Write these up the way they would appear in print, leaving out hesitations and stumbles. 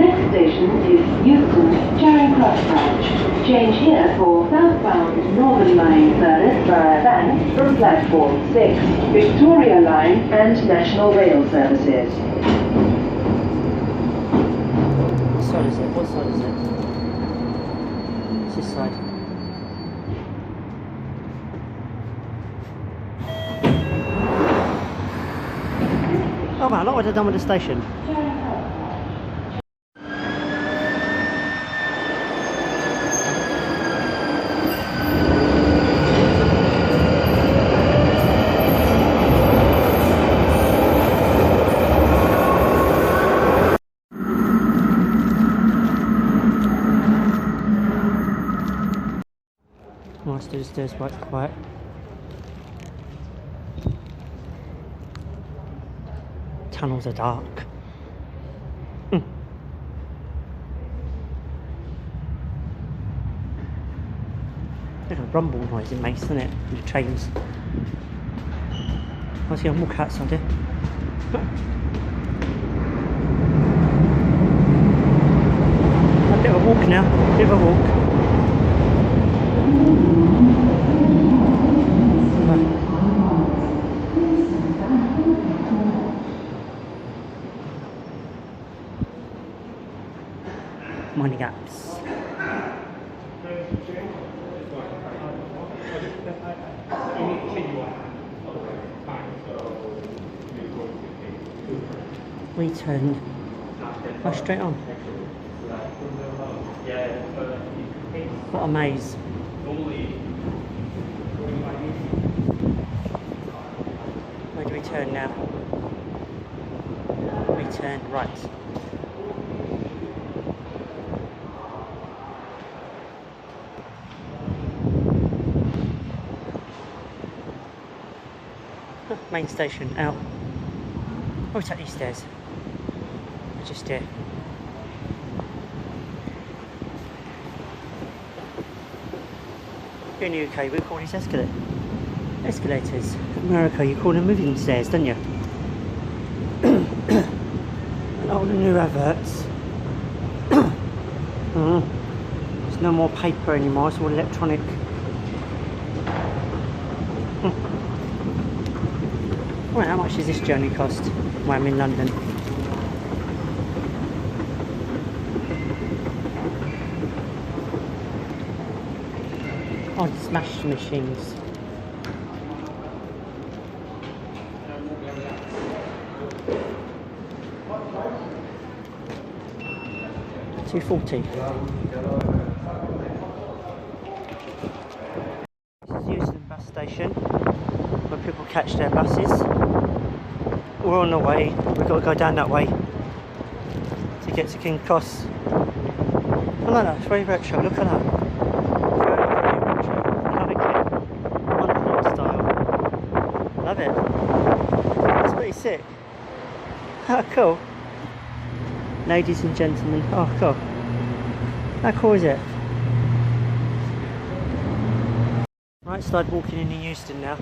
next station is Euston Charing Cross Branch. Change here for southbound Northern Line service via Bank from platform 6, Victoria Line and National Rail services. What side is it? What side is it? It's this side. Oh man, look what they've done with the station. Nice, do the stairs quite quiet. Tunnels are dark. There's a rumble noise it makes, isn't it? The trains. I was going to walk outside here. A bit of a walk now. Bit of a walk. Mining gaps. We turned straight on. What a maze. Where do we turn now? We turn right. Main station out. Oh, it's at these stairs. They're just here. Here in the UK we call these escalators. In America you call them moving stairs, don't you? And all the new adverts. There's no more paper anymore, it's all electronic. Well, how much does this journey cost when I'm in London? Oh, smash machines. £2.40. This is Euston bus station where people catch their buses. We're on the way, we've got to go down that way to get to King's Cross. I like that, it's very retro, look at that. Very retro, I like it. Untitled style. Love it. It's pretty sick. How cool. Ladies and gentlemen, oh cool. How cool is it? Right, started walking in Euston now.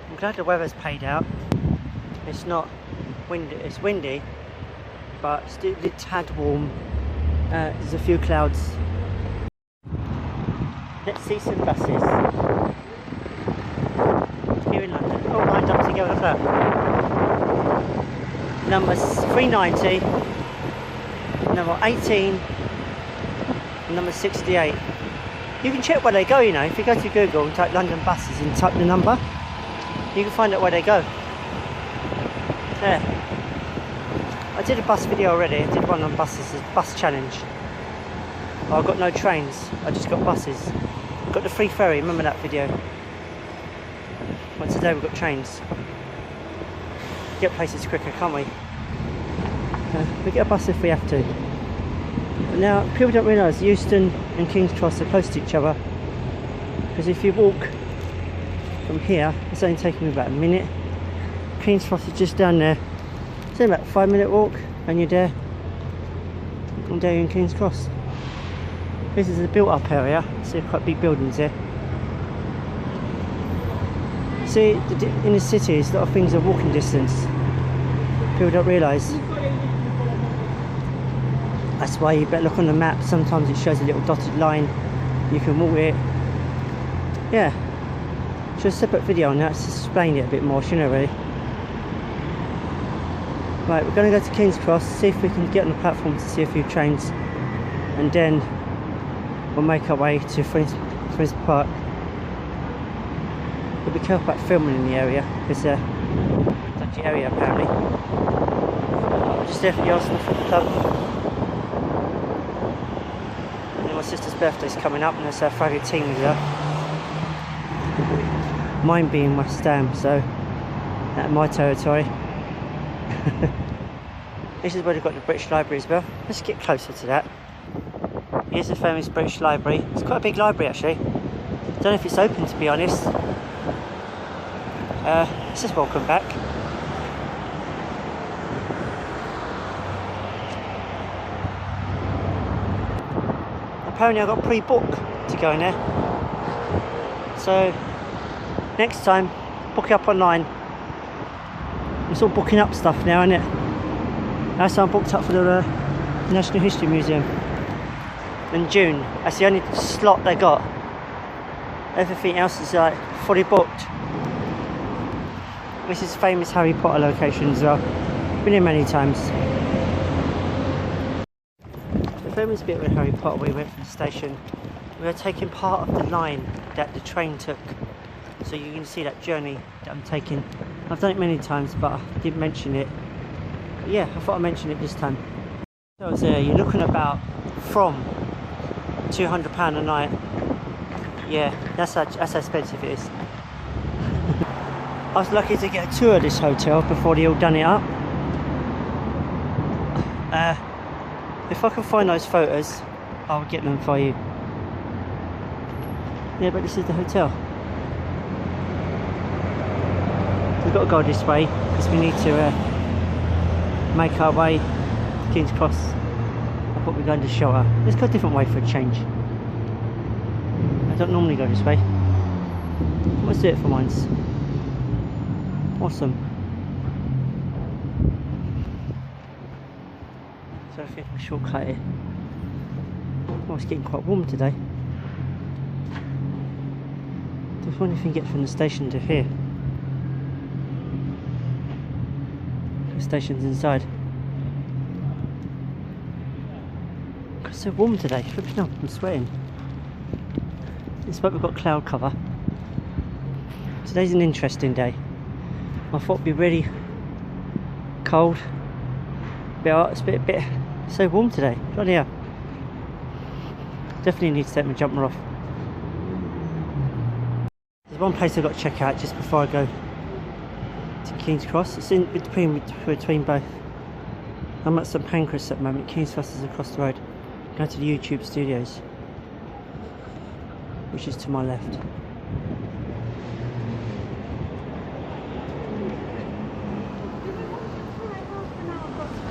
I'm glad the weather's paid out. It's not windy, it's windy, but still a tad warm. There's a few clouds. Let's see some buses. Here in London, all lined up together, look at that. Number 390, number 18, and number 68. You can check where they go, you know, if you go to Google and type London buses and type the number, you can find out where they go. There. I did a bus video already, I did one on buses, a bus challenge. Oh, I got no trains, I just got buses. Got the free ferry, remember that video? Well, today we've got trains. Get places quicker, can't we? We get a bus if we have to. But now, people don't realise Euston and King's Cross are close to each other. Because if you walk from here, it's only taking me about a minute. King's Cross is just down there. It's only about a 5-minute walk and you're there. I'm there in King's Cross. This is a built up area, see quite big buildings here. See, in the cities, a lot of things are walking distance. People don't realise. That's why you better look on the map. Sometimes it shows a little dotted line. You can walk it. Yeah. Just a separate video on that to explain it a bit more, shouldn't I, really? Right, we're going to go to King's Cross, see if we can get on the platform to see a few trains, and then we'll make our way to Friends Park. We'll be careful about filming in the area. It's a dodgy area apparently. Just there for the Arsenal Football Club. And my sister's birthday's coming up, and that's our favourite team with her. Mine being West Ham, so that's my territory. This is where they've got the British Library as well. Let's get closer to that. Here's the famous British Library. It's quite a big library actually. Don't know if it's open, to be honest. Let's just welcome back. Apparently I got pre-book to go in there. So next time, book it up online. It's all booking up stuff now, isn't it? Last time I booked up for the National History Museum in June. That's the only slot they got. Everything else is like fully booked. This is famous Harry Potter location as well. Been here many times. The famous bit with Harry Potter, we went from the station. We were taking part of the line that the train took. So you can see that journey that I'm taking. I've done it many times, but I didn't mention it. But yeah, I thought I'd mention it this time. So you're looking about from £200 a night. Yeah, that's how expensive it is. I was lucky to get a tour of this hotel before they all done it up. If I can find those photos, I'll get them for you. Yeah, but this is the hotel. We've got to go this way because we need to make our way to King's Cross. I thought we're going to Shelter. Let's go a different way for a change. I don't normally go this way. Let's do it for once. Awesome. So I think we'll shortcut it. Oh, it's getting quite warm today. Just wonder if you can get from the station to here. The station's inside. It's so warm today. Flipping up, I'm sweating. Despite we've got cloud cover. Today's an interesting day. I thought it'd be really cold. It's a bit so warm today. Bloody hell. Definitely need to take my jumper off. There's one place I've got to check out just before I go to King's Cross. It's in between both. I'm at St Pancras at the moment. King's Cross is across the road. Go to the YouTube studios, which is to my left.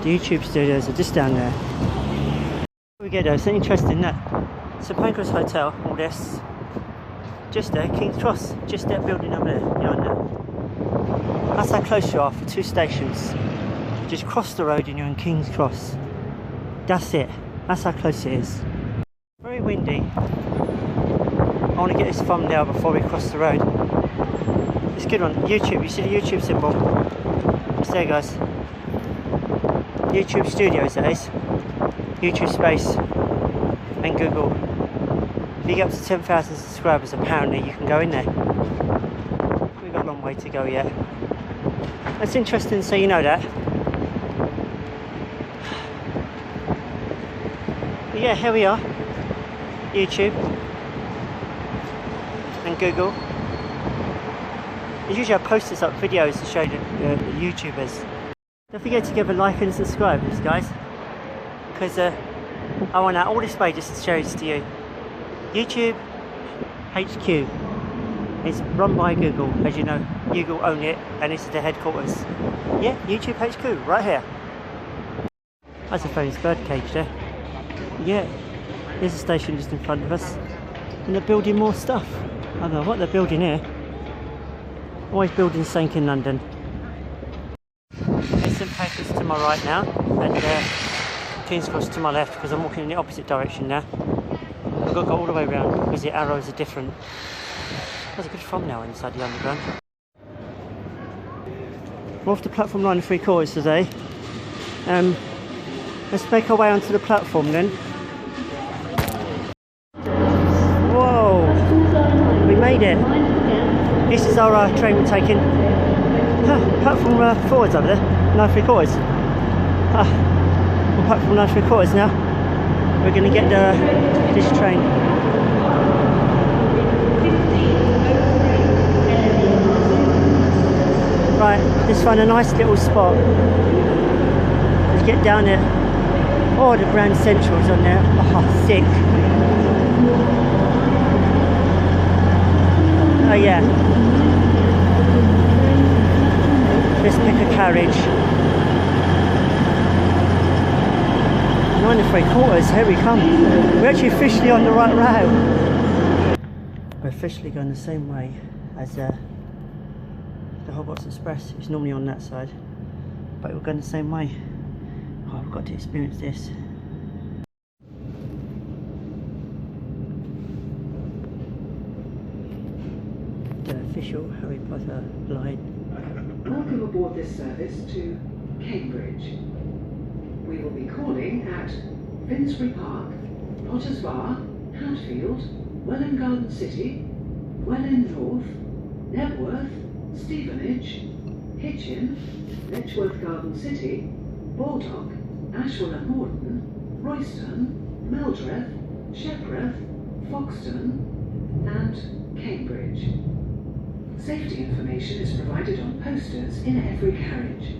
The YouTube studios are just down there. Here we go though, it's interesting that St Pancras Hotel, all this, just there, King's Cross, just that building over there, behind that. That's how close you are for two stations. Just cross the road and you're in King's Cross. That's it, that's how close it is. Very windy. I want to get this thumbnail before we cross the road. It's a good one. YouTube, you see the YouTube symbol? It's there, guys. YouTube Studios, that is. YouTube space and Google. If you get up to 10,000 subscribers, apparently you can go in there. We've got a long way to go yet. That's interesting, so you know that. But yeah, here we are. YouTube and Google. Usually I post this up videos to show the YouTubers. Don't forget to give a like and subscribe, guys, because I want all this way just to show this to you. YouTube HQ is run by Google, as you know. Google own it, and this is the headquarters. Yeah, YouTube HQ, right here. That's a famous birdcage there. Yeah, there's a station just in front of us, and they're building more stuff. I don't know what they're building here. Always building something in London. St Pancras to my right now, and King's Cross to my left because I'm walking in the opposite direction now. I've got to go all the way around because the arrows are different. There's a good thumbnail inside the underground. We're off to platform 9 3/4 today. Let's make our way onto the platform then. Whoa! We made it! This is our train we're taking. Platform 4 is over there. 9 3/4. We're platform 9 3/4 now. We're going to get this train. Right, just find a nice little spot. Let's get down there. Oh, the Grand Central's on there. Oh, sick. Oh yeah. Let's pick a carriage. 9 3/4, here we come. We're actually officially on the right route. We're officially going the same way as the Hogwarts Express. It's normally on that side, but we're going the same way. Oh, I've got to experience this. The official Harry Potter line. Welcome aboard this service to Cambridge. We will be calling at Finsbury Park, Potters Bar, Hatfield, Welwyn Garden City, Welwyn North, Knebworth, Stevenage, Hitchin, Letchworth Garden City, Baldock, Ashwell and Morton, Royston, Meldreth, Shepworth, Foxton, and Cambridge. Safety information is provided on posters in every carriage.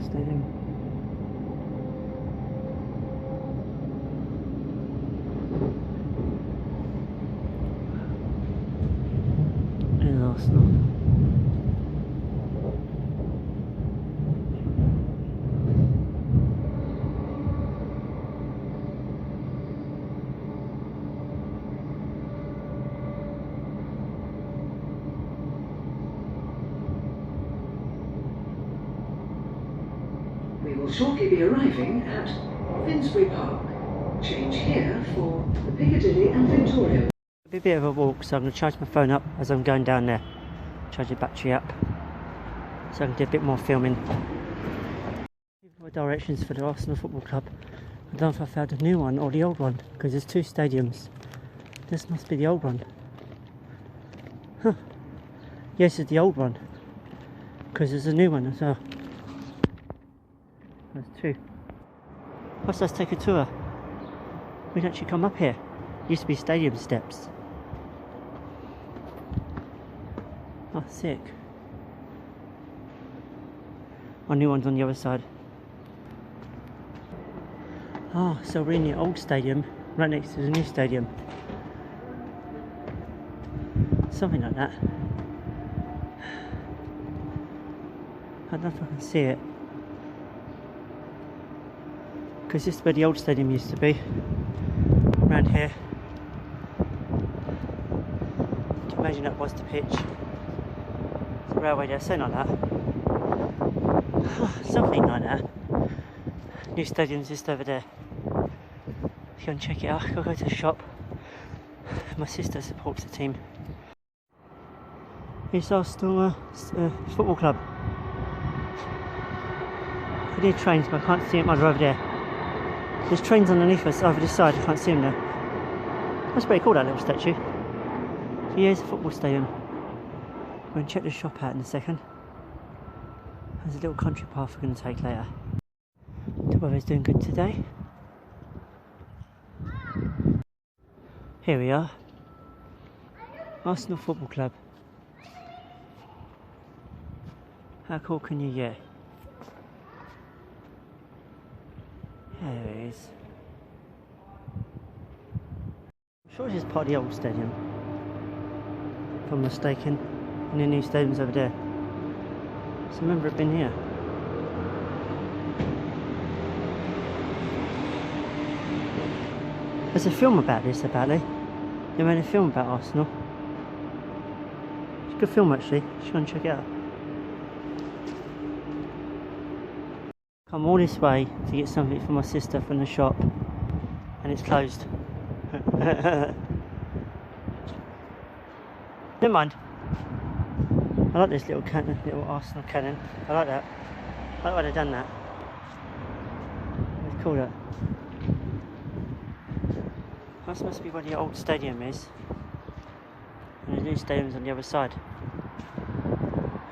Stadium. In Arsenal. We will shortly be arriving at Finsbury Park. Change here for the Piccadilly and Victoria. It'll be a bit of a walk, so I'm going to charge my phone up as I'm going down there. Charge the battery up. so I can do a bit more filming. Directions for the Arsenal Football Club. I don't know if I found a new one or the old one, because there's two stadiums. This must be the old one. Huh. Yes, it's the old one, because there's a new one as well. There's two. Let's take a tour. We can actually come up here. Used to be stadium steps. Oh, sick. Our new one's on the other side. Oh, so we're in the old stadium, right next to the new stadium. Something like that. I don't know if I can see it. Because this is where the old stadium used to be. Around here. I imagine that was the pitch. There's a railway there, something like that. Something like that. New stadium's just over there. If you want to check it out, I'll go to the shop. My sister supports the team. It's Arsenal Football Club. I need trains, but I can't see them over there. There's trains underneath us over this side, I can't see them now. That's pretty cool, that little statue. So here's the football stadium. We're going to check the shop out in a second. There's a little country path we're going to take later. The weather's doing good today. Here we are. Arsenal Football Club. How cool can you get? There it is. I'm sure this is part of the old stadium, if I'm mistaken. And the new stadium's over there. So I remember it being here. There's a film about this, apparently. They made a film about Arsenal. It's a good film, actually. You should go and check it out. Come all this way to get something for my sister from the shop, and it's closed. Never mind. I like this little cannon, little Arsenal cannon. I like that. I like why they've done that. Let's call that. This must be where the old stadium is, and the new stadium's on the other side.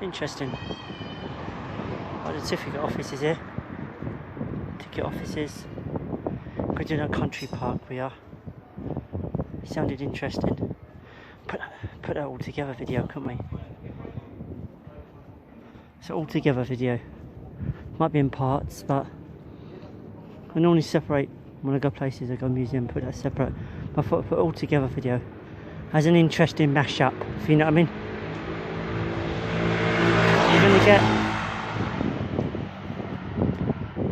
Interesting. Oh, the certificate office is here. Ticket offices. We're doing a country park, we are. It sounded interesting. Put that all together video, couldn't we? It's an all together video. Might be in parts, but I normally separate when I go places, I go museum, put that separate. But I thought I'd put it all together video as an interesting mashup, if you know what I mean. You're gonna get.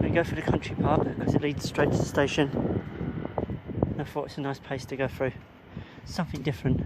We go for the country park because it leads straight to the station. I thought it's a nice place to go through. Something different.